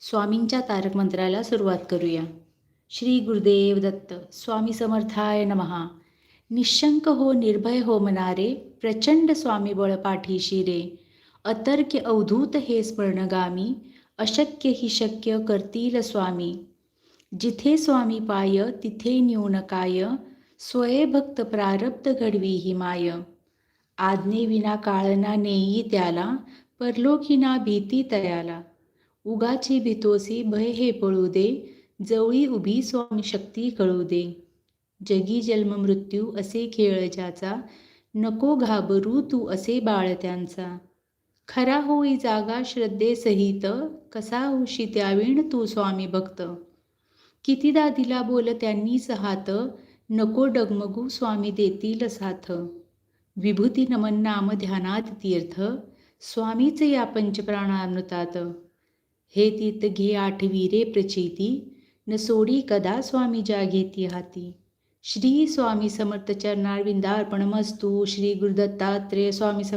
स्वामींच्या तारक मंत्राला सुरुवात करूया. श्री गुरुदेव दत्त. स्वामी समर्थाय नमहा. निशंक हो निर्भय हो मनारे, प्रचंड स्वामी बळ पाठीशी रे. अतर्क्य अवधूत हे स्मरणगामी, अशक्य ही शक्य करतील स्वामी. जिथे स्वामी पाय तिथे न्यून काय, स्वये भक्त प्रारब्ध घडवी ही माय. आज्ञेविना काळना नेई त्याला, परलोकी ना भीती तयाला. उगाची भीतोसी भय हे पळू दे, जवळी उभी स्वामी शक्ती कळू दे. जगी जन्म मृत्यू असे खेळ ज्याचा, नको घाबरू तू असे बाळ त्यांचा. खरा होई जागा श्रद्धेसहित, कसा होशी त्यावेण तू स्वामी भक्त. कितीदा दिला बोल त्यांनीच हात, नको डगमगू स्वामी देतील साथ. विभूती नमन नाम ध्यानात तीर्थ, स्वामीच या पंचप्राणामृतात. हे तीर्थ घे आठवी रे प्रचिती, न सोडी कदा स्वामी ज्या घेती हाती. श्री स्वामी समर्थ चरणारविंदार्पणमस्तु. श्री गुरुदत्तात्रेय स्वामी समर्थ.